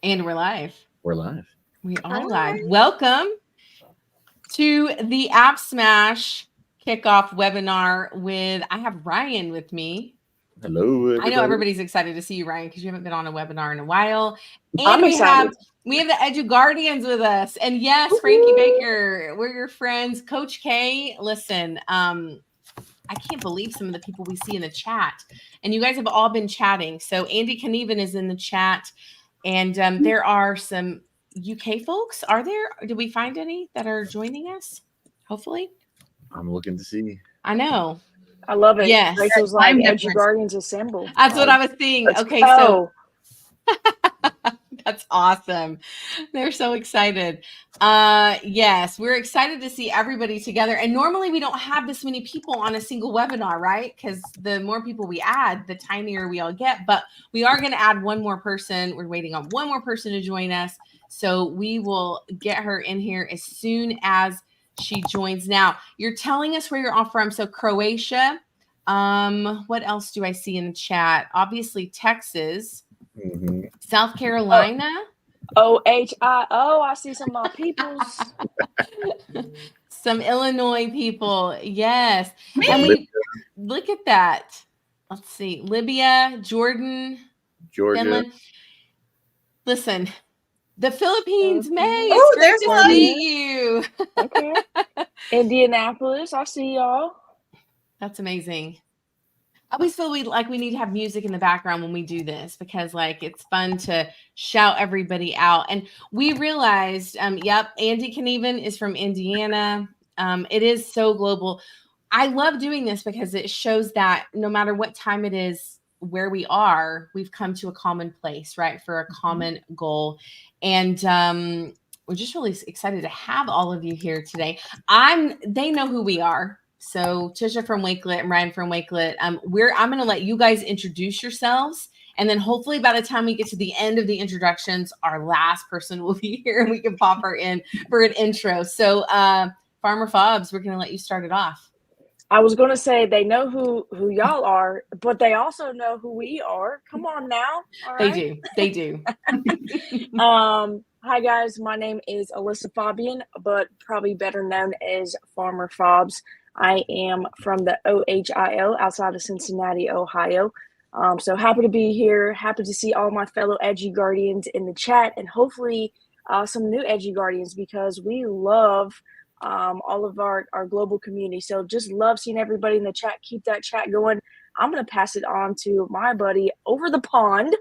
And we're live. We're live. We are live. Welcome to the AppSmash KickOff webinar I have Ryan with me. Hello, everybody. I know everybody's excited to see you, Ryan, because you haven't been on a webinar in a while. And I'm excited. we have the EduGuardians with us. And yes, Frankie Baker, we're your friends. Coach K, listen, I can't believe some of the people we see in the chat. And you guys have all been chatting. So Andy Knieven is in the chat. And there are some UK folks. Are there? Did we find any that are joining us? Hopefully. I'm looking to see. I know. I love it. Yes. Rachel's like EduGuardians assemble. That's what I was seeing. Okay, so that's awesome. They're so excited. Yes, we're excited to see everybody together. And normally we don't have this many people on a single webinar, right? Because the more people we add, the tinier we all get. But we are going to add one more person. We're waiting on one more person to join us. So we will get her in here as soon as she joins. Now, you're telling us where you're all from. So Croatia. What else do I see in the chat? Obviously, Texas. Mm-hmm. South Carolina. Ohio. I see some of my peoples. Some Illinois people. Yes. And we look at that. Let's see. Libya, Jordan, Georgia. Finland. Listen, the Philippines, May. Oh, It's there's great to see you. Okay. Indianapolis. I see y'all. That's amazing. I always feel we need to have music in the background when we do this because it's fun to shout everybody out. And we realized, Andy Knieven is from Indiana. It is so global. I love doing this because it shows that no matter what time it is, where we are, we've come to a common place, right? For a common goal. And we're just really excited to have all of you here today. They know who we are. So Tisha from Wakelet and Ryan from Wakelet, I'm going to let you guys introduce yourselves. And then hopefully by the time we get to the end of the introductions, our last person will be here and we can pop her in for an intro. So Farmer Fobbs, we're going to let you start it off. I was going to say they know who y'all are, but they also know who we are. Come on now. All right? They do. Hi guys, my name is Alyssa Fabian, but probably better known as Farmer Fobbs. I am from the OHIO outside of Cincinnati, Ohio. So happy to be here. Happy to see all my fellow EduGuardians in the chat and hopefully some new EduGuardians because we love all of our global community. So just love seeing everybody in the chat. Keep that chat going. I'm going to pass it on to my buddy over the pond.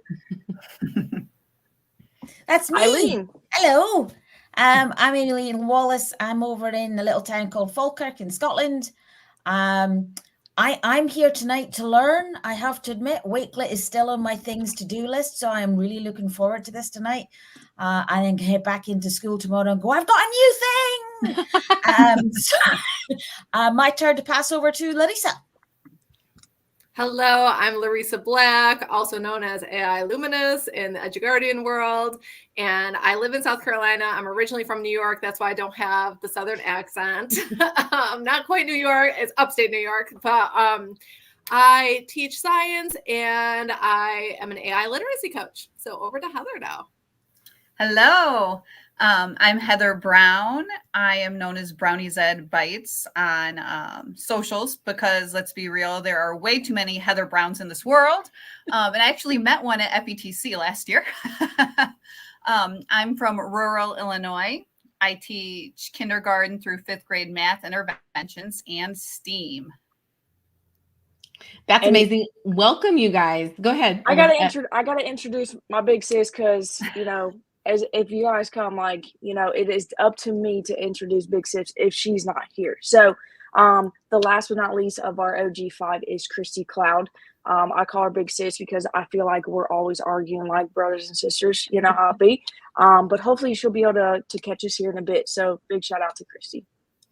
That's me. Eileen. Hello. I'm Eileen Wallace. I'm over in a little town called Falkirk in Scotland. I'm here tonight to learn. I have to admit, Wakelet is still on my things to do list, so I'm really looking forward to this tonight. I then head back into school tomorrow and go, I've got a new thing. My turn to pass over to Larissa. Hello, I'm Larissa Black, also known as AI Luminous in the EduGuardian world, and I live in South Carolina. I'm originally from New York. That's why I don't have the Southern accent. I'm not quite New York. It's upstate New York, but I teach science, and I am an AI literacy coach. So over to Heather now. Hello. I'm Heather Brown. I am known as Brownie Zed Bites on socials because let's be real, there are way too many Heather Browns in this world. And I actually met one at FETC last year. I'm from rural Illinois. I teach kindergarten through 5th grade math interventions and STEAM. That's amazing. Welcome, you guys. Go ahead. I gotta introduce my big sis because as if you guys come, it is up to me to introduce Big Sis if she's not here. So the last but not least of our OG5 is Christy Cloud. I call her Big Sis because I feel like we're always arguing like brothers and sisters, you know how it be. But hopefully she'll be able to catch us here in a bit. So big shout out to Christy.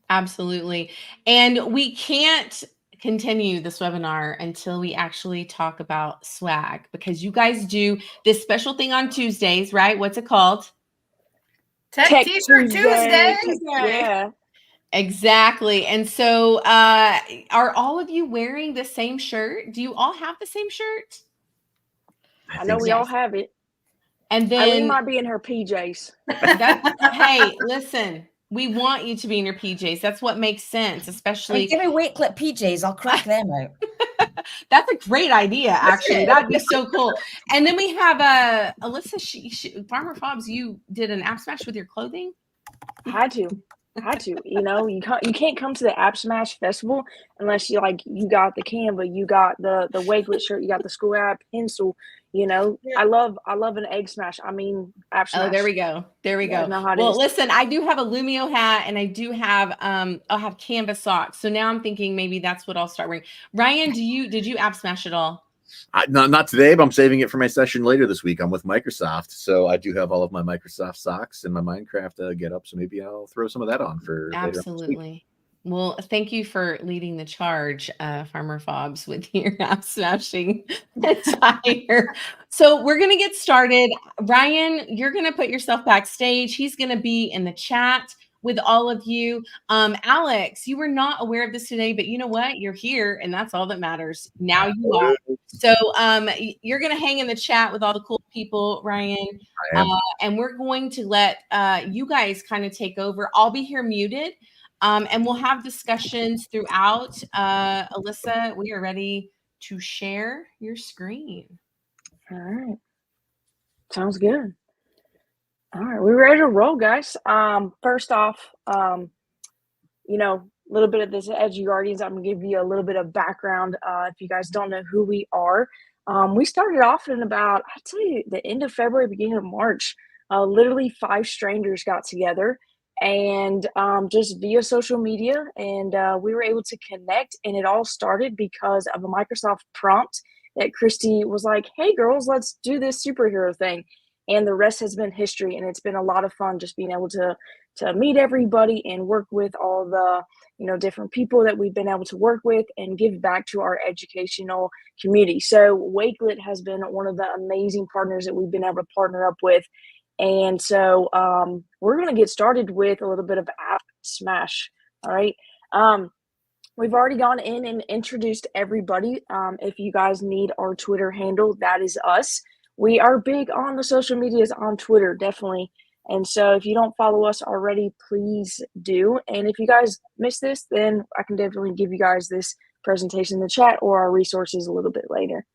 Absolutely. And we can't continue this webinar until we actually talk about swag because you guys do this special thing on Tuesdays, right? What's it called? Tech T-shirt Tuesday. Yeah. Exactly. And so are all of you wearing the same shirt? Do you all have the same shirt? I know we all have it. And Eileen then might be in her PJs. hey, listen, we want you to be in your PJs. That's what makes sense, Hey, especially. give me Wakelet PJs. I'll crack them out. That's a great idea, actually. That'd be so cool. And then we have Alyssa, Farmer Fobs, you did an AppSmash with your clothing? Had to. You know, you can't come to the AppSmash Festival unless you got the Canva, you got the Wakelet shirt, you got the school app pencil. You know, Yeah. I love an egg smash. I mean, AppSmash. Oh, there we go. You guys know how it Well, is. listen, I do have a Lumio hat and I do have I'll have canvas socks. So now I'm thinking maybe that's what I'll start wearing. Ryan, did you AppSmash at all? Not today, but I'm saving it for my session later this week. I'm with Microsoft, so I do have all of my Microsoft socks and my Minecraft get up. So maybe I'll throw some of that on for later on this week. Absolutely. Well, thank you for leading the charge, Farmer Fobs, with your AppSmashing attire. So we're going to get started. Ryan, you're going to put yourself backstage. He's going to be in the chat with all of you. Alex, you were not aware of this today, but you know what? You're here, and that's all that matters. Now you are. So you're going to hang in the chat with all the cool people, Ryan. And we're going to let you guys kind of take over. I'll be here muted. And we'll have discussions throughout. Alyssa, we are ready to share your screen. All right. Sounds good. All right, we're ready to roll, guys. First off, you know, a little bit of this EduGuardians. I'm gonna give you a little bit of background. If you guys don't know who we are, we started off in about, I'd say, the end of February, beginning of March. Literally 5 strangers got together and just via social media, and we were able to connect. And it all started because of a Microsoft prompt that Christy was like, "Hey, girls, let's do this superhero thing." And the rest has been history, and it's been a lot of fun just being able to meet everybody and work with all the, you know, different people that we've been able to work with and give back to our educational community. So Wakelet has been one of the amazing partners that we've been able to partner up with. And so we're going to get started with a little bit of AppSmash. All right. We've already gone in and introduced everybody. If you guys need our Twitter handle, that is us. We are big on the social medias on Twitter, definitely. And so if you don't follow us already, please do. And if you guys miss this, then I can definitely give you guys this presentation in the chat or our resources a little bit later.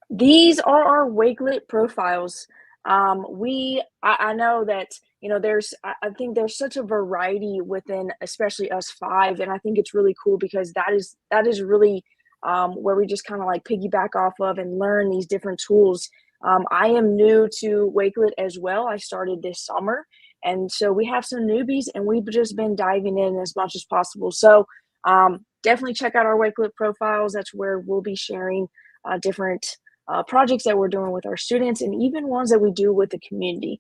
These are our Wakelet profiles. I know that, you know, I think there's such a variety within, especially us 5. And I think it's really cool because that is really where we just kind of like piggyback off of and learn these different tools. I am new to Wakelet as well. I started this summer. And so we have some newbies and we've just been diving in as much as possible. So definitely check out our Wakelet profiles. That's where we'll be sharing different projects that we're doing with our students and even ones that we do with the community.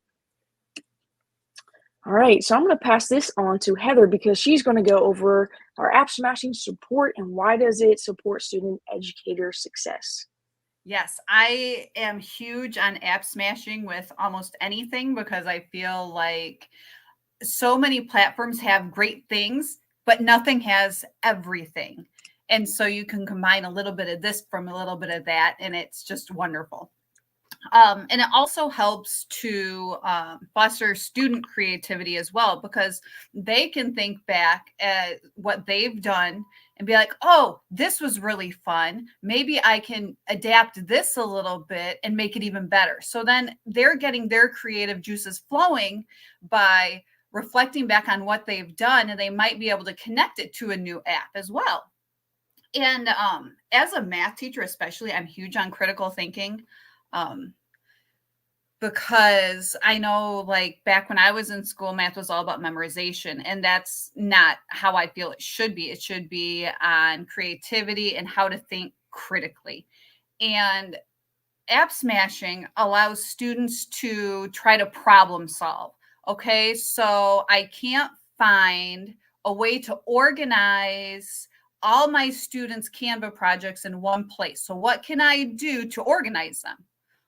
All right, so I'm going to pass this on to Heather because she's going to go over our AppSmashing support and why does it support student educator success. Yes, I am huge on AppSmashing with almost anything because I feel like so many platforms have great things, but nothing has everything. And so you can combine a little bit of this from a little bit of that, and it's just wonderful. And it also helps to foster student creativity as well, because they can think back at what they've done and be like, oh, this was really fun. Maybe I can adapt this a little bit and make it even better. So then they're getting their creative juices flowing by reflecting back on what they've done, and they might be able to connect it to a new app as well. And as a math teacher, especially, I'm huge on critical thinking. Because I know, like, back when I was in school, math was all about memorization, and that's not how I feel it should be. It should be on creativity and how to think critically. And AppSmashing allows students to try to problem solve. Okay, so I can't find a way to organize all my students' Canva projects in one place. So what can I do to organize them?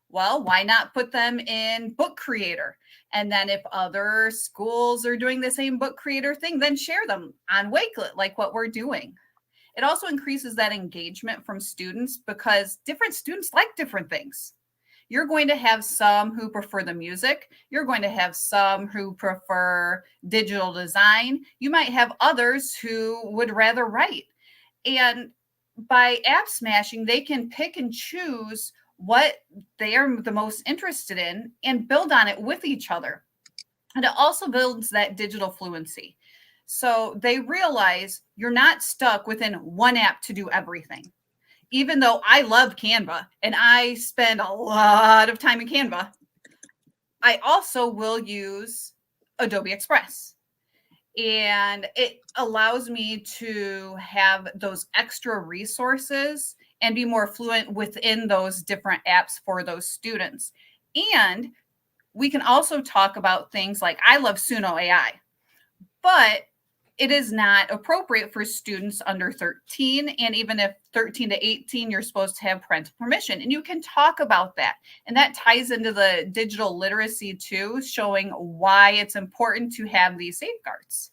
Well, why not put them in Book Creator? And then if other schools are doing the same Book Creator thing, then share them on Wakelet, like what we're doing. It also increases that engagement from students because different students like different things. You're going to have some who prefer the music. You're going to have some who prefer digital design. You might have others who would rather write. And by AppSmashing, they can pick and choose what they are the most interested in and build on it with each other. And it also builds that digital fluency. So they realize you're not stuck within one app to do everything. Even though I love Canva and I spend a lot of time in Canva, I also will use Adobe Express. And it allows me to have those extra resources and be more fluent within those different apps for those students. And we can also talk about things like, I love Suno AI, but it is not appropriate for students under 13. And even if 13 to 18, you're supposed to have parental permission. And you can talk about that. And that ties into the digital literacy too, showing why it's important to have these safeguards.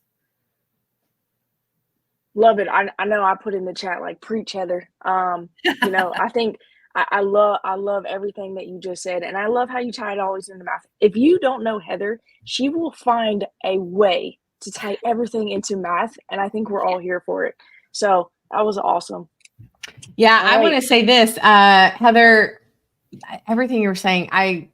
Love it. I know I put in the chat, like, preach, Heather. You know, I think I love everything that you just said. And I love how you tie it always into math. If you don't know Heather, she will find a way to tie everything into math. And I think we're all here for it. So that was awesome. Yeah, All I right. want to say this, Heather, everything you were saying, I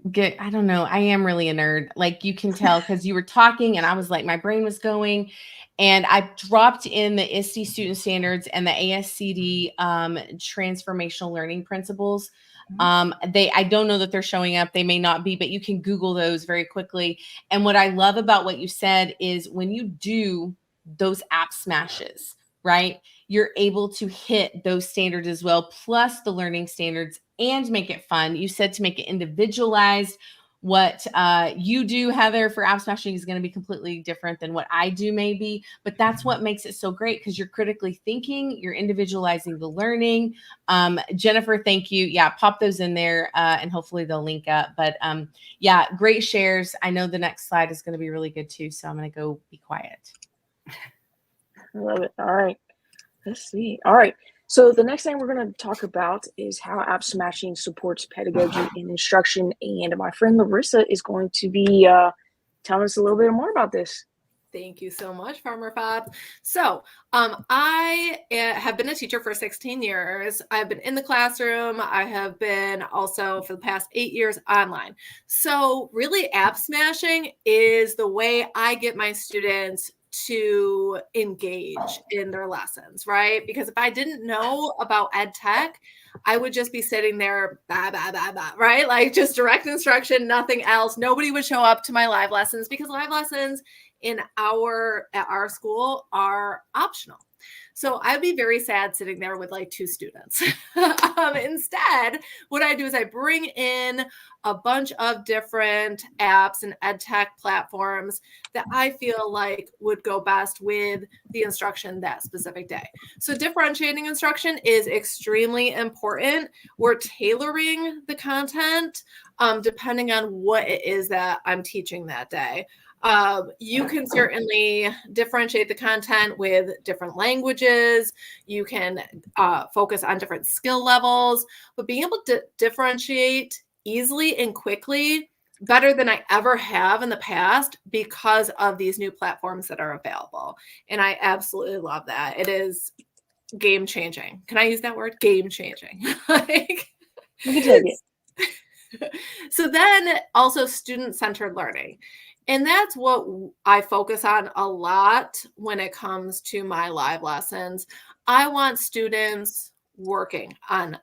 don't know, I am really a nerd. Like, you can tell because you were talking and I was like, my brain was going. And I dropped in the ISTE student standards and the ASCD transformational learning principles. I don't know that they're showing up. They may not be, but you can Google those very quickly. And what I love about what you said is when you do those app smashes, right, you're able to hit those standards as well, plus the learning standards, and make it fun. You said to make it individualized. What you do, Heather, for AppSmashing is going to be completely different than what I do, maybe. But that's what makes it so great, because you're critically thinking, you're individualizing the learning. Jennifer, thank you. Yeah, pop those in there and hopefully they'll link up. But yeah, great shares. I know the next slide is going to be really good too. So I'm going to go be quiet. I love it. All right. Let's see. All right. So the next thing we're going to talk about is how AppSmashing supports pedagogy and instruction. And my friend Larissa is going to be telling us a little bit more about this. Thank you so much, Farmer Fab. So I have been a teacher for 16 years. I've been in the classroom. I have been also for the past 8 years online. So really, AppSmashing is the way I get my students to engage in their lessons, right? Because if I didn't know about ed tech, I would just be sitting there, right? Like, just direct instruction, nothing else. Nobody would show up to my live lessons, because live lessons at our school are optional. So I'd be very sad sitting there with like 2 students. Instead, what I do is I bring in a bunch of different apps and ed tech platforms that I feel like would go best with the instruction that specific day. So differentiating instruction is extremely important. We're tailoring the content depending on what it is that I'm teaching that day. You can certainly differentiate the content with different languages. You can focus on different skill levels, but being able to differentiate easily and quickly, better than I ever have in the past, because of these new platforms that are available. And I absolutely love that. It is game changing. Can I use that word? Game changing. Like, You can take it. So then also student-centered learning. And that's what I focus on a lot when it comes to my live lessons. I want students working on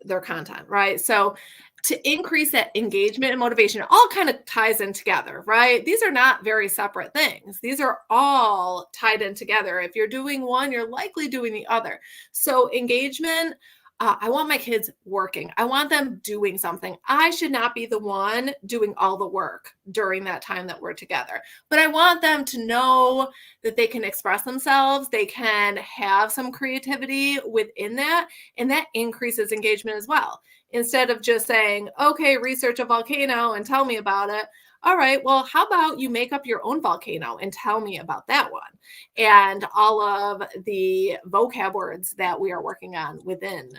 their content, right? So to increase that engagement and motivation, it all kind of ties in together, right? These are not very separate things. These are all tied in together. If you're doing one, you're likely doing the other. So engagement, I want my kids working. I want them doing something. I should not be the one doing all the work during that time that we're together. But I want them to know that they can express themselves. They can have some creativity within that. And that increases engagement as well. Instead of just saying, okay, research a volcano and tell me about it. All right, well, how about you make up your own volcano and tell me about that one? And all of the vocab words that we are working on within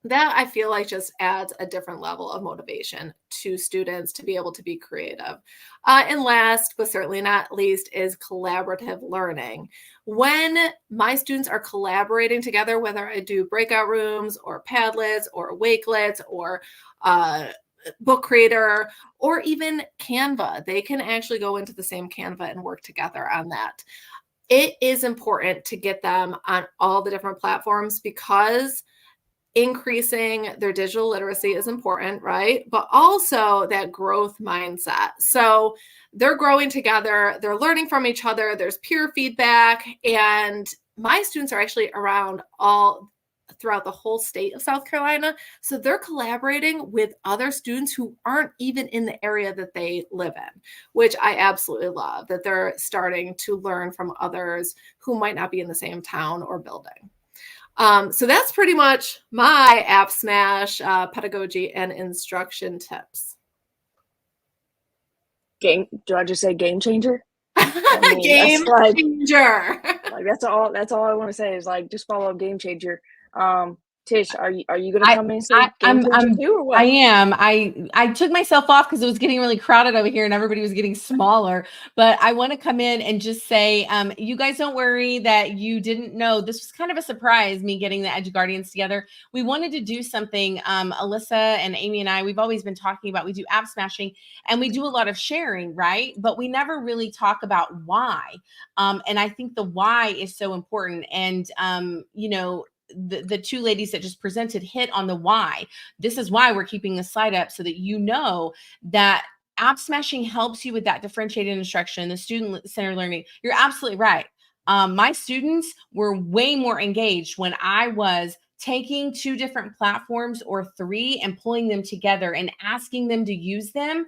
that I feel like just adds a different level of motivation to students to be able to be creative. And last, but certainly not least, is collaborative learning. When my students are collaborating together, whether I do breakout rooms or Padlets or Wakelets or Book Creator or even Canva, they can actually go into the same Canva and work together on that. It is important to get them on all the different platforms because increasing their digital literacy is important, right? But also that growth mindset. So they're growing together, they're learning from each other, there's peer feedback, and my students are actually around all throughout the whole state of South Carolina. So they're collaborating with other students who aren't even in the area that they live in, which I absolutely love, that they're starting to learn from others who might not be in the same town or building. So that's pretty much my AppSmash pedagogy and instruction tips. Do I just say game changer? Game changer. Like that's all I want to say is like just follow Game Changer. Tish, are you gonna come in and say Game Changer too, or what? I am. I took myself off because it was getting really crowded over here and everybody was getting smaller. But I want to come in and just say, you guys don't worry that you didn't know. This was kind of a surprise, me getting the EduGuardians together. We wanted to do something. Alyssa and Amy and I, we've always been talking about, we do AppSmashing and we do a lot of sharing, right? But we never really talk about why. And I think the why is so important. And, you know, the two ladies that just presented hit on the why. This is why we're keeping the slide up so that you know that AppSmashing helps you with that differentiated instruction, the student-centered learning. You're absolutely right. My students were way more engaged when I was taking 2 different platforms or 3 and pulling them together and asking them to use them,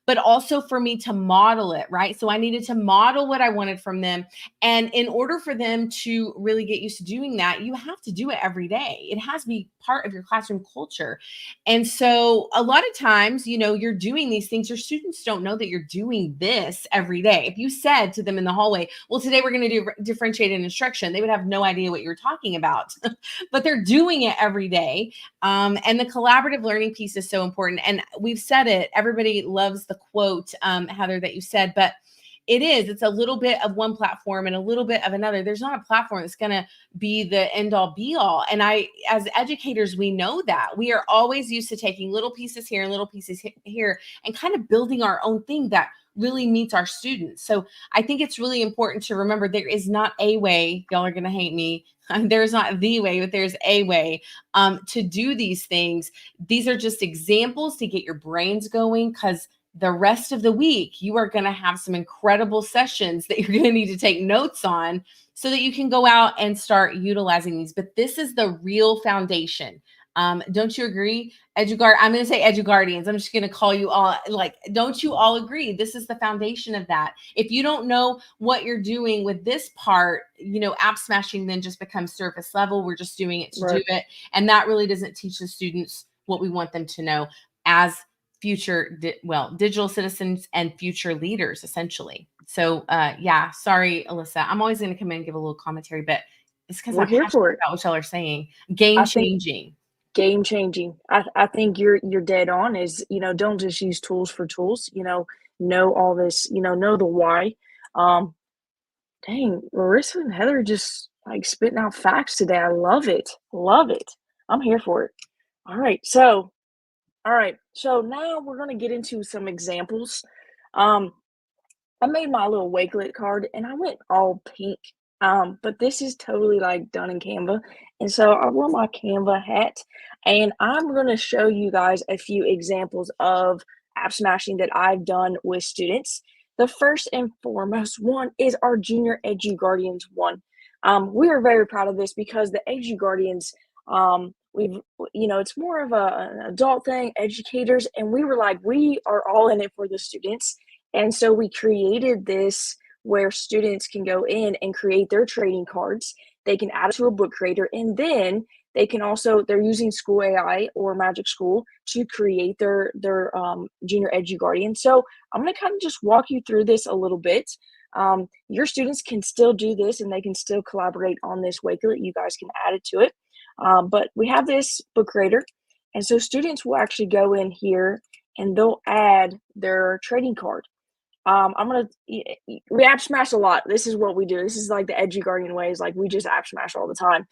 but also for me to model it, right? So I needed to model what I wanted from them. And in order for them to really get used to doing that, you have to do it every day. It has to be part of your classroom culture. And so a lot of times, you know, you're doing these things, your students don't know that you're doing this every day. If you said to them in the hallway, well, today we're going to do differentiated instruction, they would have no idea what you're talking about, but they're doing it every day. And the collaborative learning piece is so important. And we've said it, everybody loves the quote, Heather, that you said, but it's a little bit of one platform and a little bit of another. There's not a platform that's going to be the end all be all. And as educators, we know that we are always used to taking little pieces here and little pieces here and kind of building our own thing that really meets our students. So I think it's really important to remember there is not a way, y'all are going to hate me. There's not the way, but there's a way to do these things. These are just examples to get your brains going, because the rest of the week, you are going to have some incredible sessions that you're going to need to take notes on so that you can go out and start utilizing these. But this is the real foundation. Don't you agree? I'm going to say EduGuardians. I'm just going to call you all, like, don't you all agree? This is the foundation of that. If you don't know what you're doing with this part, you know, AppSmashing then just becomes surface level. We're just doing it to do it. And that really doesn't teach the students what we want them to know as future, digital citizens and future leaders, essentially. So, yeah, sorry, Alyssa. I'm always going to come in and give a little commentary, but it's because I'm passionate about what y'all are saying. Game changing. I think you're dead on. Is, you know, don't just use tools for tools. You know all this. You know the why. Dang, Marissa and Heather just like spitting out facts today. I love it. I'm here for it. All right, so now we're going to get into some examples. I made my little Wakelet card and I went all pink, but this is totally like done in Canva. And so I wore my Canva hat and I'm going to show you guys a few examples of AppSmashing that I've done with students. The first and foremost one is our Junior EduGuardians one. We are very proud of this because the EduGuardians, it's more of an adult thing, educators, and we were like, we are all in it for the students. And so we created this where students can go in and create their trading cards. They can add it to a book creator, and then they can also, they're using School AI or Magic School to create their Junior EduGuardian. So I'm going to kind of just walk you through this a little bit. Your students can still do this and they can still collaborate on this Wakelet. You guys can add it to it. But we have this book creator, and so students will actually go in here and they'll add their trading card. We app smash a lot. This is what we do. This is like the EduGuardian ways. Like we just app smash all the time.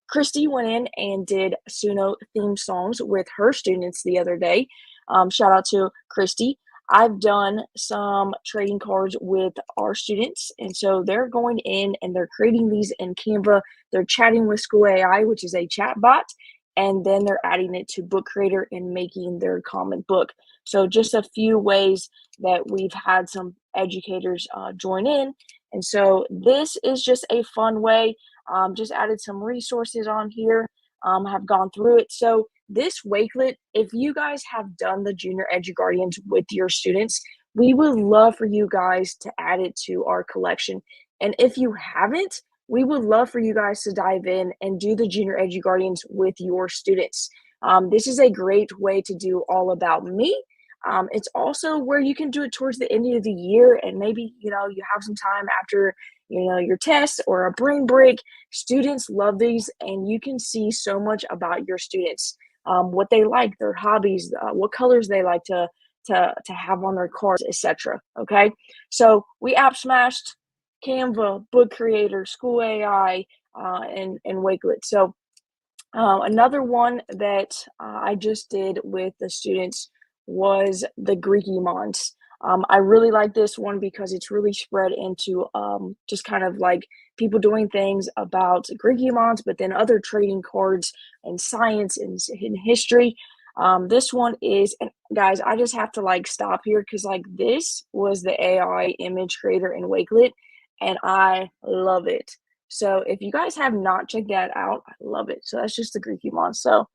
Christy went in and did Suno theme songs with her students the other day. Shout out to Christy. I've done some trading cards with our students, and so they're going in and they're creating these in Canva. They're chatting with School AI, which is a chat bot, and then they're adding it to Book Creator and making their common book. So just a few ways that we've had some educators join in. And so this is just a fun way. Just added some resources on here, have gone through it. So this Wakelet, if you guys have done the Junior EduGuardians with your students, we would love for you guys to add it to our collection. And if you haven't, we would love for you guys to dive in and do the Junior EduGuardians with your students. This is a great way to do all about me. It's also where you can do it towards the end of the year, and maybe, you have some time after, your test or a brain break. Students love these, and you can see so much about your students, what they like, their hobbies, what colors they like to have on their cards, etc. Okay, so we app smashed Canva, Book Creator, School AI, and Wakelet. So another one that I just did with the students was the Greekimons. I really like this one because it's really spread into just kind of like people doing things about Greekimons, but then other trading cards and science and history. This one is, and guys, I just have to like stop here because like this was the AI image creator in Wakelet, and I love it. So if you guys have not checked that out, I love it. So that's just the Greekimon. So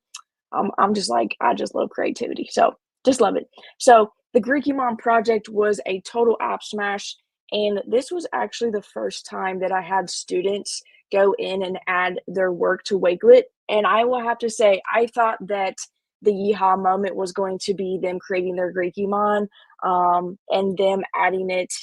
I'm just like, I just love creativity. So just love it. So the Greekimon project was a total app smash. And this was actually the first time that I had students go in and add their work to Wakelet. And I will have to say, I thought that the yeehaw moment was going to be them creating their Greekimon and them adding it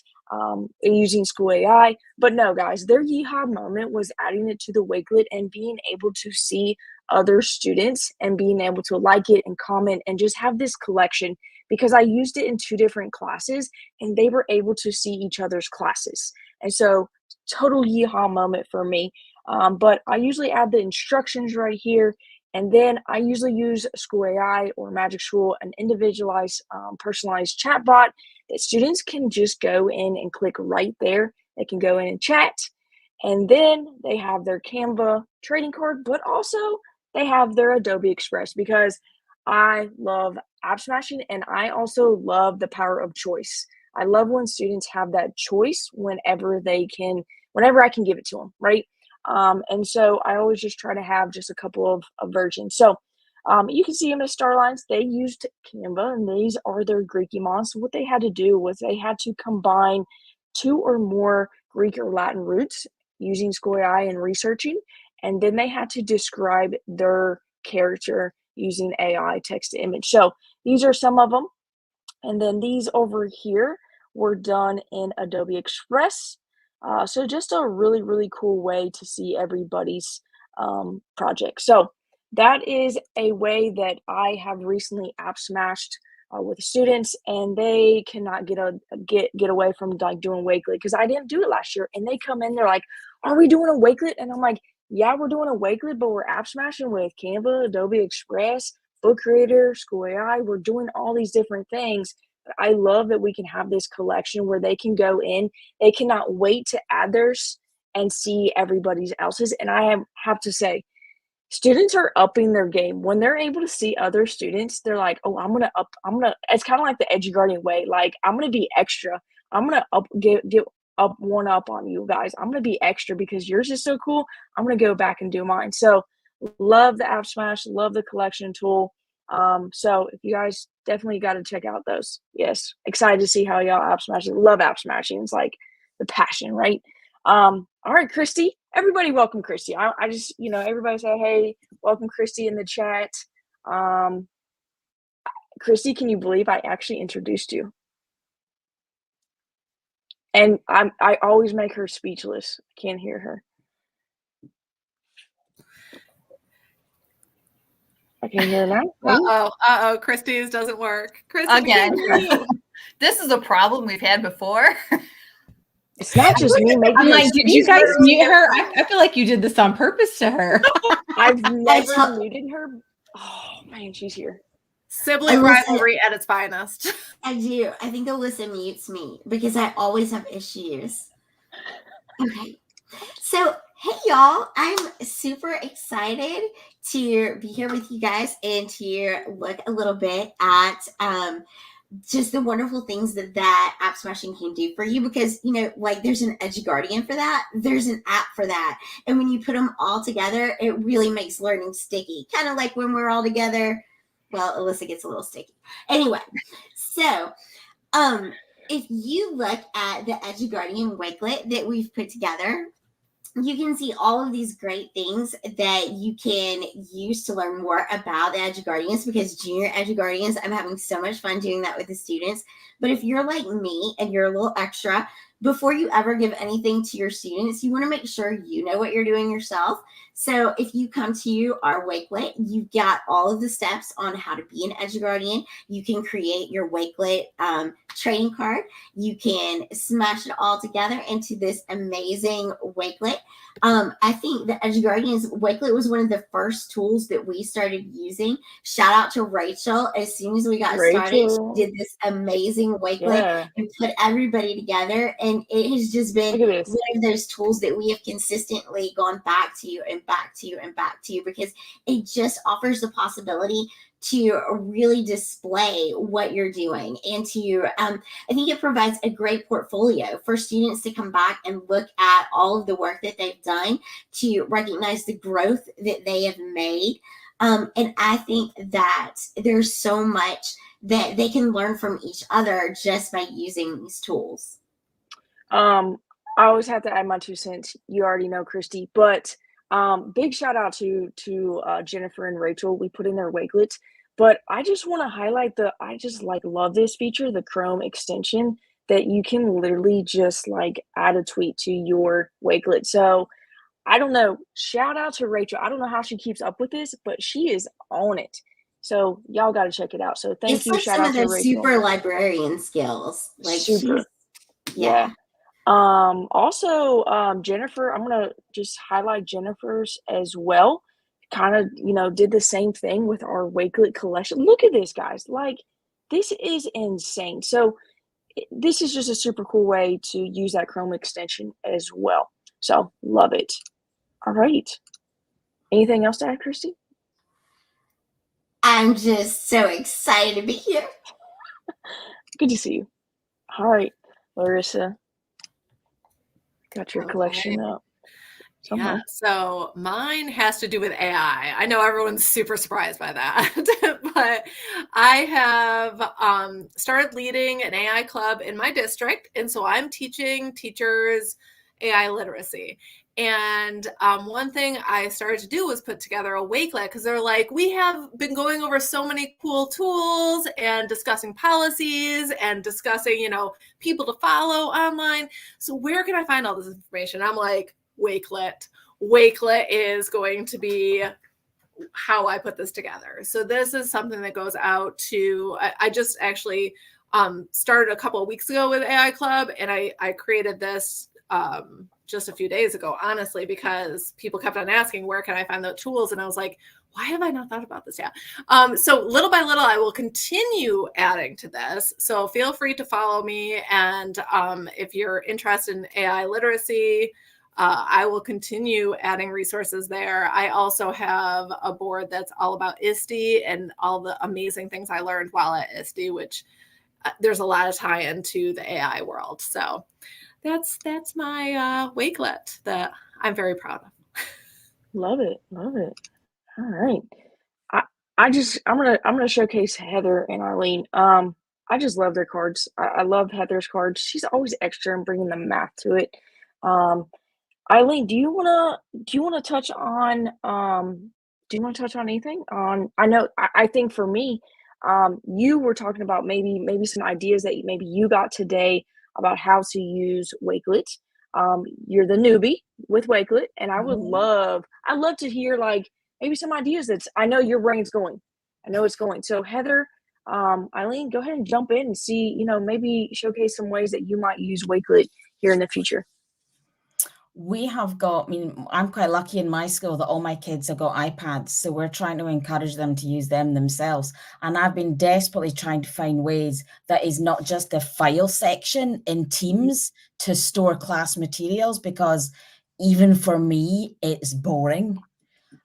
using School AI. But no, guys, their yeehaw moment was adding it to the Wakelet and being able to see other students and being able to like it and comment and just have this collection, because I used it in 2 different classes and they were able to see each other's classes. And so total yeehaw moment for me. But I usually add the instructions right here. And then I usually use School AI or Magic School, an individualized, personalized chatbot that students can just go in and click right there. They can go in and chat. And then they have their Canva trading card, but also they have their Adobe Express, because I love app smashing and I also love the power of choice. I love when students have that choice whenever I can give it to them, right? And so I always just try to have just a couple of versions. So you can see them as star lines. They used Canva, and these are their Greekimons. So what they had to do was they had to combine 2 or more Greek or Latin roots using School AI and researching, and then they had to describe their character using AI text to image. So these are some of them. And then these over here were done in Adobe Express. So just a really, really cool way to see everybody's project. So that is a way that I have recently app smashed with students, and they cannot get away from like doing Wakelet, because I didn't do it last year. And they come in, they're like, "Are we doing a Wakelet?" And I'm like, "Yeah, we're doing a Wakelet, but we're app smashing with Canva, Adobe Express, Book Creator, School AI. We're doing all these different things." I love that we can have this collection where they can go in. They cannot wait to add theirs and see everybody else's. And I have to say, students are upping their game when they're able to see other students. They're like, "Oh, it's kind of like the EduGuardian way. Like, I'm gonna be extra. I'm gonna give up one up on you guys. I'm gonna be extra because yours is so cool. I'm gonna go back and do mine." So love the app smash, love the collection tool. So if you guys definitely got to check out those. Yes, excited to see how y'all app smashing. Love app smashing. It's like the passion, right? All right, Christy. Everybody welcome Christy. I just, everybody say, "Hey, welcome Christy" in the chat. Christy, can you believe I actually introduced you? And I always make her speechless. I can't hear her. I can hear now. Christy's doesn't work. Christy, Again. This is a problem we've had before. It's not just me making I'm like, did you guys excuses. mute her? I feel like you did this on purpose to her. I've never muted her. Oh man, she's here. sibling rivalry at its finest. I do. I think Alyssa mutes me because I always have issues. Okay. So, hey, y'all. I'm super excited to be here with you guys and to look a little bit at just the wonderful things that AppSmashing can do for you, because, you know, like there's an EduGuardian for that. There's an app for that. And when you put them all together, it really makes learning sticky. Kind of like when we're all together. Well, Alyssa gets a little sticky. Anyway, so if you look at the EduGuardian Wakelet that we've put together, you can see all of these great things that you can use to learn more about the EduGuardians, because junior EduGuardians, I'm having so much fun doing that with the students. But if you're like me and you're a little extra, before you ever give anything to your students, you want to make sure you know what you're doing yourself. So if you come to our Wakelet, you've got all of the steps on how to be an EduGuardian. You can create your Wakelet trading card. You can smash it all together into this amazing Wakelet. I think the EduGuardians Wakelet was one of the first tools that we started using. Shout out to Rachel. As soon as we got started, she did this amazing Wakelet and put everybody together. And it has just been one of those tools that we have consistently gone back to and back to and back to, because it just offers the possibility to really display what you're doing, and to I think it provides a great portfolio for students to come back and look at all of the work that they've done, to recognize the growth that they have made. And I think that there's so much that they can learn from each other just by using these tools. I always have to add my 2 cents. You already know, Christy, but big shout out to Jennifer and Rachel. We put in their Wakelets, but I just want to highlight I just love this feature, the Chrome extension, that you can literally just add a tweet to your Wakelet. So I don't know, shout out to Rachel. I don't know how she keeps up with this, but she is on it. So y'all got to check it out. So thank you. Shout out to Rachel. Super librarian skills. Super. Yeah. Also, Jennifer, I'm going to just highlight Jennifer's as well. Kind of, did the same thing with our Wakelet collection. Look at this, guys. This is insane. So this is just a super cool way to use that Chrome extension as well. So love it. All right. Anything else to add, Christy? I'm just so excited to be here. Good to see you. All right, Larissa. Got your collection up. Yeah, so mine has to do with AI. I know everyone's super surprised by that, but I have started leading an AI club in my district. And so I'm teaching teachers AI literacy. And one thing I started to do was put together a Wakelet, because they're like, we have been going over so many cool tools and discussing policies and discussing, people to follow online. So where can I find all this information? I'm like, Wakelet. Wakelet is going to be how I put this together. So this is something that goes out to, I just actually started a couple of weeks ago with AI Club, and I created this just a few days ago, honestly, because people kept on asking, where can I find the tools? And I was like, why have I not thought about this yet? So little by little, I will continue adding to this. So feel free to follow me. And if you're interested in AI literacy, I will continue adding resources there. I also have a board that's all about ISTE and all the amazing things I learned while at ISTE, which there's a lot of tie-in to the AI world. So that's my Wakelet that I'm very proud of. Love it. Love it. All right. I'm gonna showcase Heather and Arlene. I just love their cards. I love Heather's cards. She's always extra and bringing the math to it. Eileen, do you wanna touch on anything? I think for me, you were talking about maybe some ideas that maybe you got today about how to use Wakelet. You're the newbie with Wakelet, and I'd love to hear maybe some ideas that I know your brain's going. I know it's going. So Heather, Eileen, go ahead and jump in and see, maybe showcase some ways that you might use Wakelet here in the future. We have got, I mean, I'm quite lucky in my school that all my kids have got iPads. So we're trying to encourage them to use them themselves. And I've been desperately trying to find ways that is not just a file section in Teams to store class materials, because even for me, it's boring.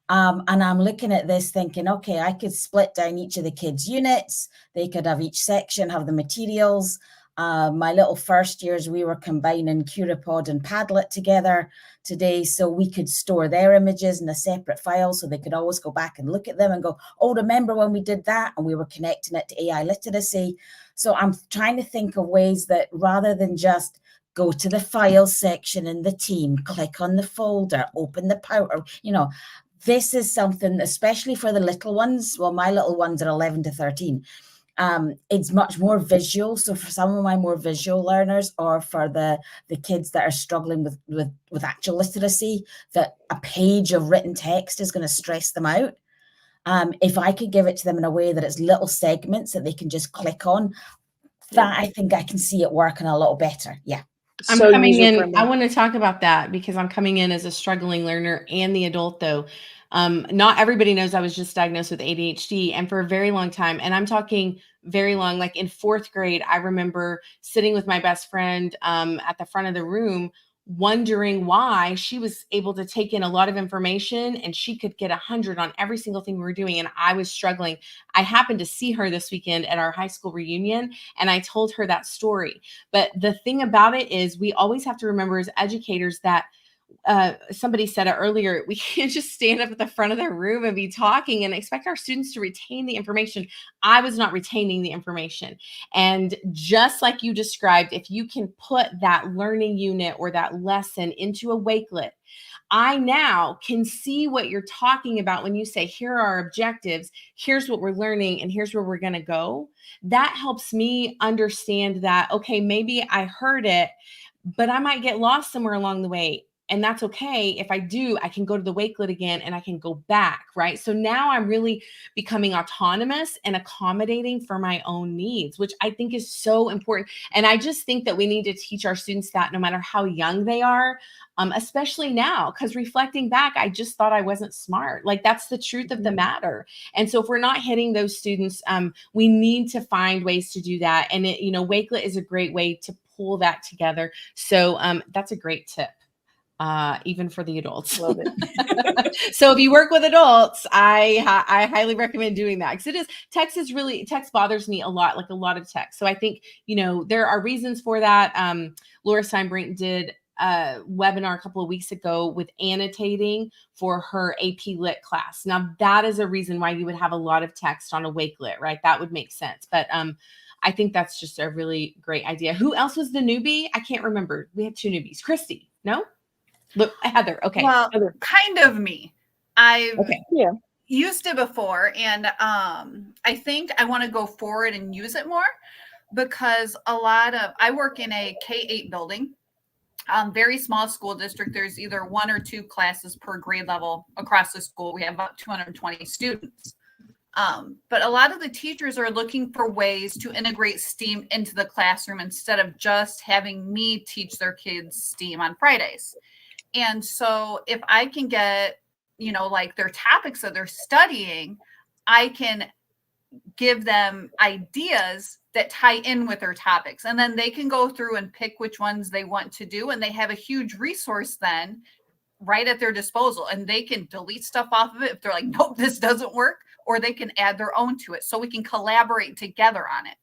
And I'm looking at this thinking, okay, I could split down each of the kids' units. They could have each section have the materials. My little first years, we were combining Curipod and Padlet together today, so we could store their images in a separate file, so they could always go back and look at them and go, oh, remember when we did that? And we were connecting it to AI literacy. So I'm trying to think of ways that rather than just go to the file section in the team, click on the folder, open the power, this is something, especially for the little ones. Well, my little ones are 11 to 13. It's much more visual. So for some of my more visual learners, or for the kids that are struggling with actual literacy, that a page of written text is going to stress them out. If I could give it to them in a way that it's little segments that they can just click on, that I think I can see it working a little better. Yeah. I'm coming in. I want to talk about that because I'm coming in as a struggling learner and the adult, though. Not everybody knows I was just diagnosed with ADHD, and for a very long time, and I'm talking very long, like in 4th grade, I remember sitting with my best friend at the front of the room, wondering why she was able to take in a lot of information and she could get 100 on every single thing we were doing. And I was struggling. I happened to see her this weekend at our high school reunion, and I told her that story. But the thing about it is we always have to remember as educators that somebody said it earlier, we can't just stand up at the front of the room and be talking and expect our students to retain the information. I was not retaining the information. And just like you described, if you can put that learning unit or that lesson into a Wakelet, I now can see what you're talking about when you say, here are our objectives, here's what we're learning, and here's where we're going to go. That helps me understand that, okay, maybe I heard it, but I might get lost somewhere along the way. And that's okay. If I do, I can go to the Wakelet again and I can go back, right? So now I'm really becoming autonomous and accommodating for my own needs, which I think is so important. And I just think that we need to teach our students that no matter how young they are, especially now, because reflecting back, I just thought I wasn't smart. Like that's the truth of the matter. And so if we're not hitting those students, we need to find ways to do that. And Wakelet is a great way to pull that together. So that's a great tip. Even for the adults. Love it. So if you work with adults, I highly recommend doing that, because text bothers me a lot, like a lot of text. So I think, there are reasons for that. Laura Steinbrink did a webinar a couple of weeks ago with annotating for her AP Lit class. Now that is a reason why you would have a lot of text on a Wakelet, right? That would make sense. But I think that's just a really great idea. Who else was the newbie? I can't remember. We had 2 newbies. Christy, no? Look, Heather. Okay. Well, Heather. Kind of me. I've used it before, and I think I want to go forward and use it more, because I work in a K-8 building, very small school district. There's either 1 or 2 classes per grade level across the school. We have about 220 students. But a lot of the teachers are looking for ways to integrate STEAM into the classroom instead of just having me teach their kids STEAM on Fridays. And so if I can get, like their topics that they're studying, I can give them ideas that tie in with their topics. And then they can go through and pick which ones they want to do. And they have a huge resource then right at their disposal. And they can delete stuff off of it if they're like, nope, this doesn't work. Or they can add their own to it. So we can collaborate together on it.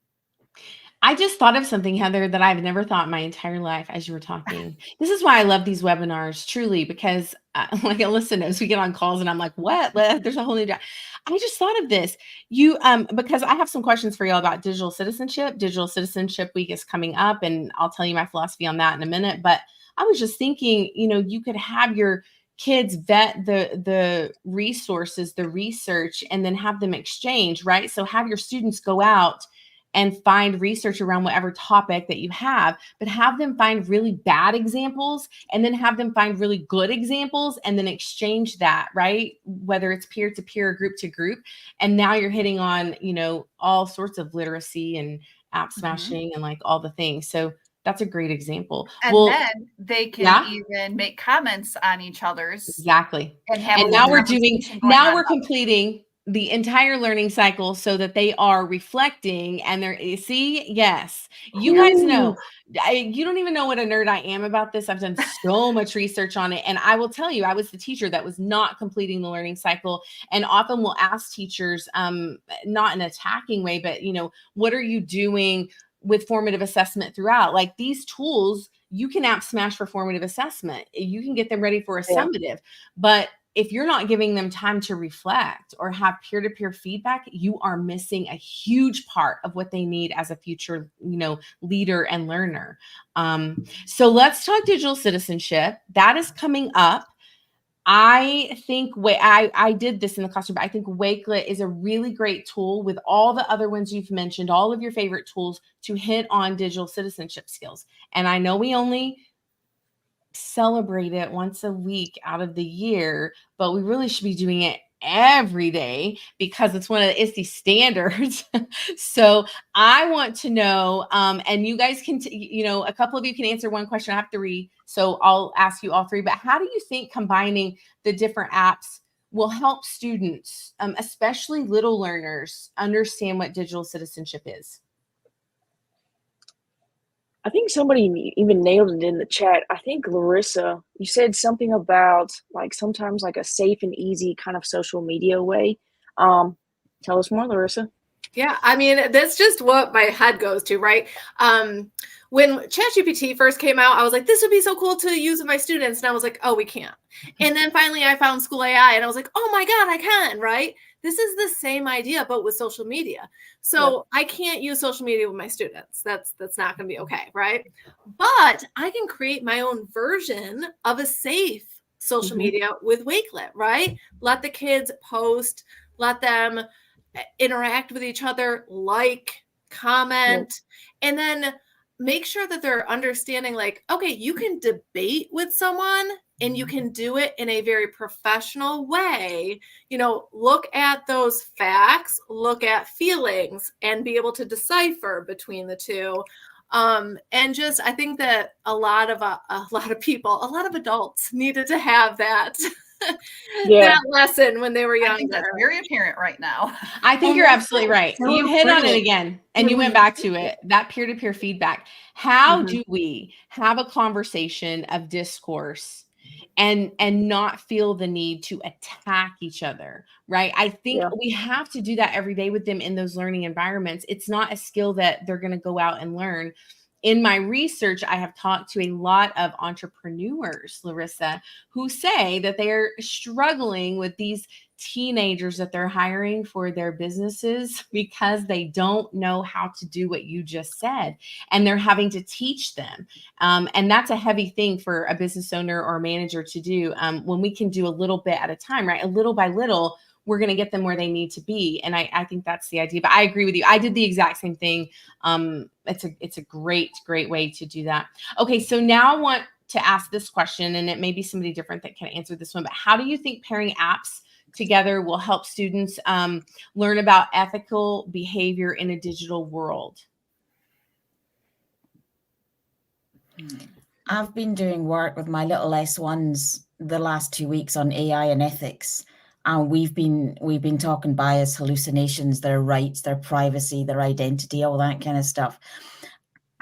I just thought of something, Heather, that I've never thought in my entire life as you were talking. This is why I love these webinars, truly, because like Alyssa knows, we get on calls and I'm like, what? There's a whole new job. I just thought of this. Because I have some questions for you all about digital citizenship. Digital Citizenship Week is coming up, and I'll tell you my philosophy on that in a minute. But I was just thinking, you could have your kids vet the resources, the research, and then have them exchange, right? So have your students go out and find research around whatever topic that you have, but have them find really bad examples and then have them find really good examples and then exchange that, right? Whether it's peer to peer or group to group. And now you're hitting on, all sorts of literacy and app smashing and like all the things. So that's a great example. And then they can even make comments on each other's. Exactly. And have now we're completing the entire learning cycle so that they are reflecting and you guys know, you don't even know what a nerd I am about this. I've done so much research on it. And I will tell you, I was the teacher that was not completing the learning cycle, and often will ask teachers, not in an attacking way, but what are you doing with formative assessment throughout? Like these tools, you can AppSmash for formative assessment. You can get them ready for a summative, but if you're not giving them time to reflect or have peer-to-peer feedback, you are missing a huge part of what they need as a future, leader and learner. So let's talk digital citizenship. That is coming up. I think I did this in the classroom, but I think Wakelet is a really great tool with all the other ones you've mentioned, all of your favorite tools to hit on digital citizenship skills. And I know we only celebrate it once a week out of the year, but we really should be doing it every day because it's one of the ISTE standards. So I want to know, and you guys can, a couple of you can answer one question. I have 3, so I'll ask you all 3, but how do you think combining the different apps will help students, especially little learners, understand what digital citizenship is? I think somebody even nailed it in the chat. I think Larissa, you said something about like sometimes like a safe and easy kind of social media way. Tell us more, Larissa. Yeah, I mean, that's just what my head goes to, right? When ChatGPT first came out, I was like, this would be so cool to use with my students. And I was like, oh, we can't. And then finally I found School AI and I was like, oh my God, I can, right? This is the same idea, but with social media. So I can't use social media with my students. That's not going to be okay, right? But I can create my own version of a safe social media with Wakelet, right? Let the kids post, let them interact with each other, like, comment, and then make sure that they're understanding like, okay, you can debate with someone and you can do it in a very professional way. Look at those facts, look at feelings, and be able to decipher between the two. And just, I think that a lot of people, a lot of adults needed to have that. That lesson when they were younger. I think that's very apparent right now. I think you're absolutely right. You hit on it again and you went back to it, that peer-to-peer feedback. How do we have a conversation of discourse and not feel the need to attack each other, right? I think we have to do that every day with them in those learning environments. It's not a skill that they're going to go out and learn. In my research, I have talked to a lot of entrepreneurs, Larissa, who say that they're struggling with these teenagers that they're hiring for their businesses because they don't know how to do what you just said. And they're having to teach them. And that's a heavy thing for a business owner or manager to do when we can do a little bit at a time, right? A little by little, we're going to get them where they need to be. And I think that's the idea, but I agree with you. I did the exact same thing. It's a great way to do that. Okay. So now I want to ask this question, and it may be somebody different that can answer this one, but how do you think pairing apps together will help students learn about ethical behavior in a digital world? I've been doing work with my little S1s the last 2 weeks on AI and ethics. And we've been talking bias, hallucinations, their rights, their privacy, their identity, all that kind of stuff.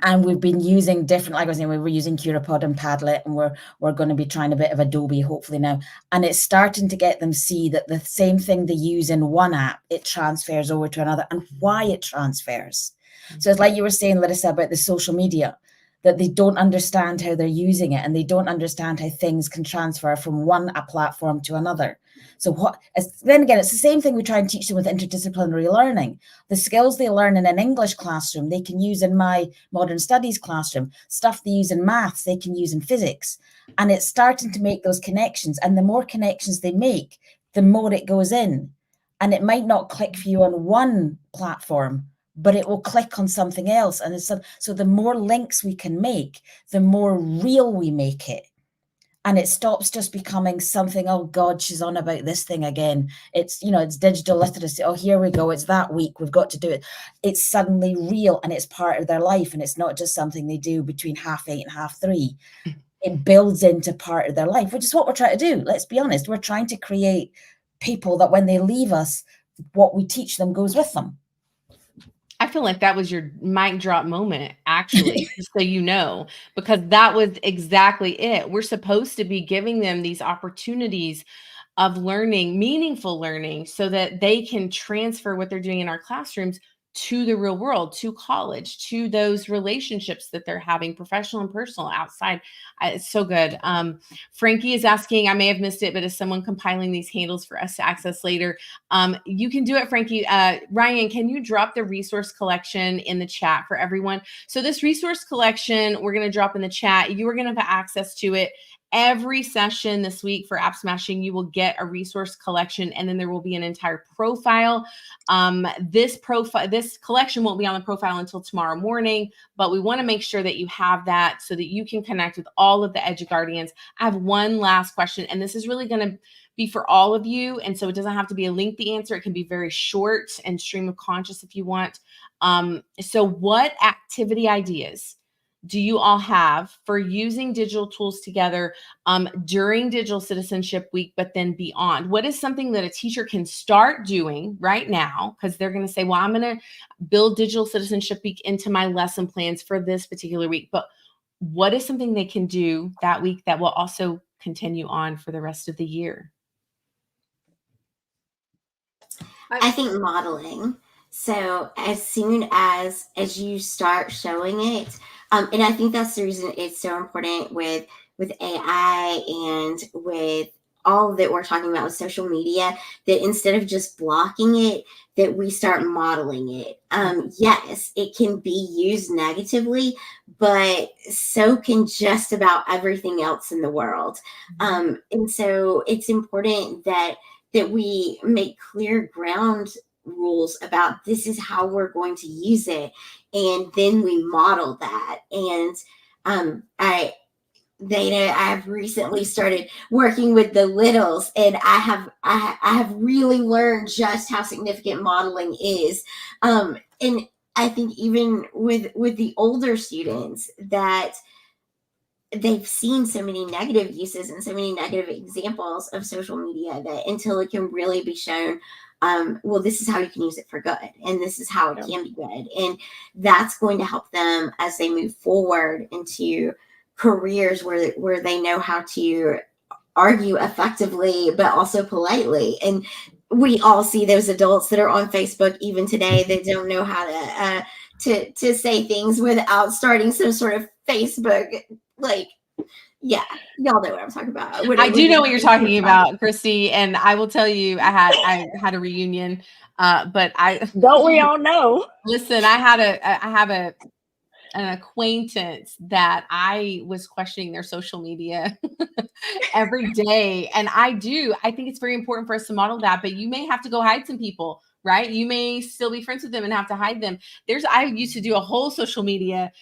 And we've been using different, like I was saying, we were using Curapod and Padlet, and we're going to be trying a bit of Adobe hopefully now. And it's starting to get them see that the same thing they use in one app, it transfers over to another, and why it transfers. So it's like you were saying, Larissa, about the social media, that they don't understand how they're using it, and they don't understand how things can transfer from one platform to another. So then again, it's the same thing we try and teach them with interdisciplinary learning. The skills they learn in an English classroom, they can use in my modern studies classroom. Stuff they use in maths, they can use in physics. And it's starting to make those connections. And the more connections they make, the more it goes in. And it might not click for you on one platform, but it will click on something else. And so the more links we can make, the more real we make it. And it stops just becoming something, oh God, she's on about this thing again. It's, it's digital literacy. Oh, here we go. It's that week. We've got to do it. It's suddenly real and it's part of their life. And it's not just something they do between 8:30 and 3:30. It builds into part of their life, which is what we're trying to do. Let's be honest. We're trying to create people that when they leave us, what we teach them goes with them. I feel like that was your mic drop moment, actually, just so you know, because that was exactly it. We're supposed to be giving them these opportunities of learning, meaningful learning, so that they can transfer what they're doing in our classrooms to the real world, to college, to those relationships that they're having, professional and personal, outside. It's so good. Frankie is asking, I may have missed it, but is someone compiling these handles for us to access later? You can do it, Frankie. Ryan, can you drop the resource collection in the chat for everyone? So this resource collection, we're going to drop in the chat. You are going to have access to it. Every session this week for AppSmashing, you will get a resource collection, and then there will be an entire profile. This collection won't be on the profile until tomorrow morning, but we want to make sure that you have that so that you can connect with all of the EduGuardians. I have one last question, and this is really going to be for all of you, and so it doesn't have to be a lengthy answer. It can be very short and stream of conscious if you want. So what activity ideas do you all have for using digital tools together during Digital Citizenship Week, but then beyond? What is something that a teacher can start doing right now? Because they're going to say, well, I'm going to build Digital Citizenship Week into my lesson plans for this particular week. But what is something they can do that week that will also continue on for the rest of the year? I think modeling. So as soon as you start showing it, and I think that's the reason it's so important with AI and with all that we're talking about with social media, that instead of just blocking it, that we start modeling it. Yes, it can be used negatively, but so can just about everything else in the world. And so it's important that we make clear ground rules about this is how we're going to use it, and then we model that. And I've recently started working with the littles, and I have really learned just how significant modeling is. And I think even with the older students, that they've seen so many negative uses and so many negative examples of social media, that until it can really be shown, well, this is how you can use it for good, and this is how it can be good. And that's going to help them as they move forward into careers where they know how to argue effectively, but also politely. And we all see those adults that are on Facebook even today that don't know how to say things without starting some sort of Facebook, like, yeah, y'all know what I'm talking about. I do know what you're talking about, Christy, and I will tell you, I had a reunion, but don't we all know? Listen, I have an acquaintance that I was questioning their social media every day, and I think it's very important for us to model that. But you may have to go hide some people, right? You may still be friends with them and have to hide them. I used to do a whole social media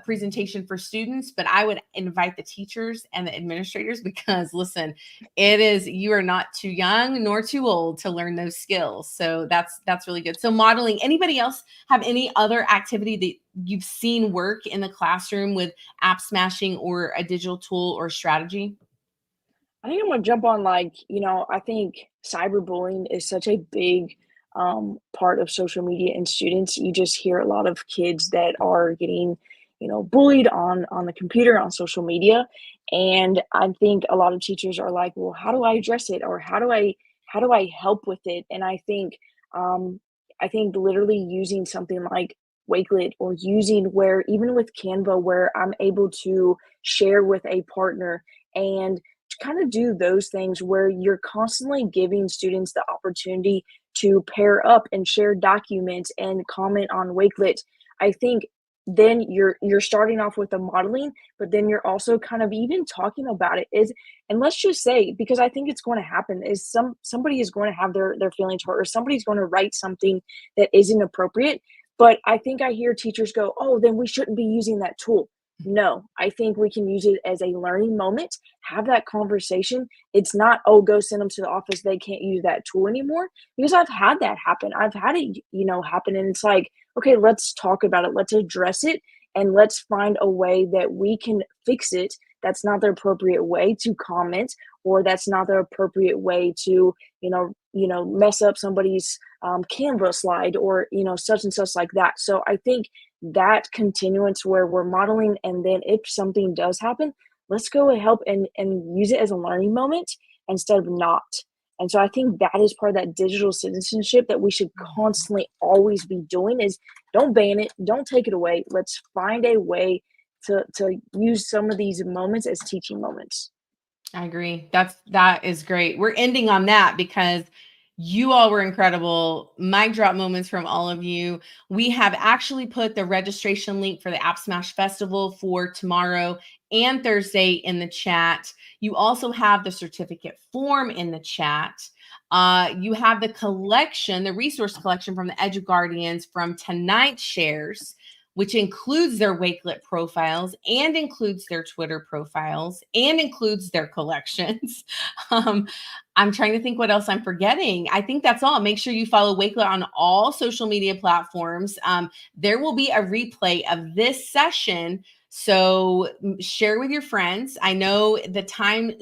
presentation for students, but I would invite the teachers and the administrators, because listen, you are not too young nor too old to learn those skills. So that's really good. So modeling. Anybody else have any other activity that you've seen work in the classroom with AppSmashing or a digital tool or strategy? I think I'm gonna jump on, I think cyberbullying is such a big part of social media and students. You just hear a lot of kids that are getting, bullied on the computer, on social media. And I think a lot of teachers are like, well, how do I address it? Or how do I help with it? And I think literally using something like Wakelet, or using even with Canva, where I'm able to share with a partner and kind of do those things where you're constantly giving students the opportunity to pair up and share documents and comment on Wakelet. I think then you're starting off with the modeling, but then you're also kind of even talking about it and let's just say, because I think it's going to happen, is somebody is going to have their feelings hurt, or somebody's going to write something that isn't appropriate. But I think I hear teachers go, oh, then we shouldn't be using that tool. No, I think we can use it as a learning moment, have that conversation. It's not, oh, go send them to the office, they can't use that tool anymore. Because I've had that happen. I've had it, happen. And it's like, okay, let's talk about it. Let's address it. And let's find a way that we can fix it. That's not the appropriate way to comment, or that's not the appropriate way to, mess up somebody's Canva slide, or, such and such like that. So I think that continuance where we're modeling, and then if something does happen, let's go and help and use it as a learning moment instead of not. And so I think that is part of that digital citizenship that we should constantly always be doing is don't ban it, don't take it away. Let's find a way to use some of these moments as teaching moments. I agree. That is great. We're ending on that because you all were incredible. Mic drop moments from all of you. We have actually put the registration link for the AppSmash Festival for tomorrow and Thursday in the chat. You also have the certificate form in the chat. You have the collection, the resource collection from the EduGuardians from tonight's shares, which includes their Wakelet profiles and includes their Twitter profiles and includes their collections. I'm trying to think what else I'm forgetting. I think that's all. Make sure you follow Wakelet on all social media platforms. There will be a replay of this session, so share with your friends. I know the time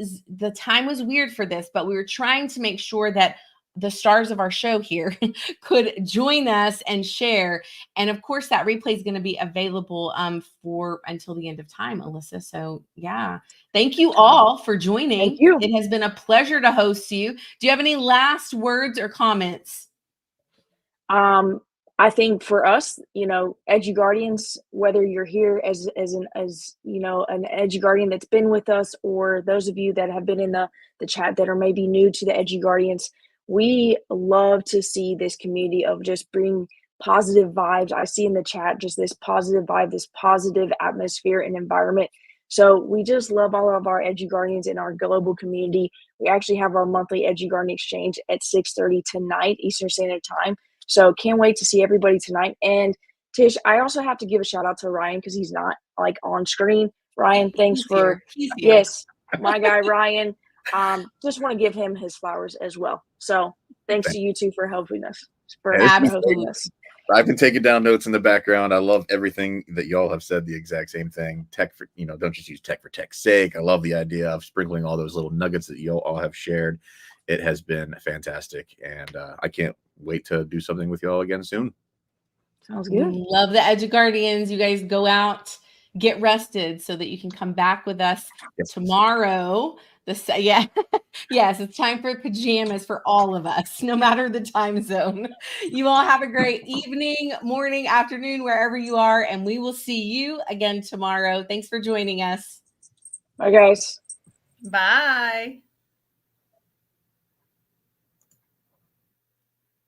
was weird for this, but we were trying to make sure that the stars of our show here could join us and share. And of course, that replay is going to be available for until the end of time, Alyssa. So yeah, thank you all for joining. Thank you. It has been a pleasure to host you. Do you have any last words or comments? I think for us, EduGuardians, whether you're here as an EduGuardian that's been with us, or those of you that have been in the chat that are maybe new to the EduGuardians, we love to see this community of just bring positive vibes. I see in the chat just this positive vibe, this positive atmosphere and environment. So we just love all of our EduGuardians in our global community. We actually have our monthly EduGuardian exchange at 6:30 tonight, Eastern Standard Time. So can't wait to see everybody tonight. And Tish, I also have to give a shout out to Ryan because he's not on screen. Ryan, thanks for yes, my guy Ryan. Just want to give him his flowers as well. So thanks to you two for helping us. Absolutely. I've been taking down notes in the background. I love everything that y'all have said, the exact same thing. Tech for, don't just use tech for tech's sake. I love the idea of sprinkling all those little nuggets that y'all all have shared. It has been fantastic. And I can't wait to do something with y'all again soon. Sounds good. Love the EduGuardians. You guys go out, get rested so that you can come back with us tomorrow. Yes, it's time for pajamas for all of us, no matter the time zone. You all have a great evening, morning, afternoon, wherever you are, and we will see you again tomorrow. Thanks for joining us. Bye, guys. Bye.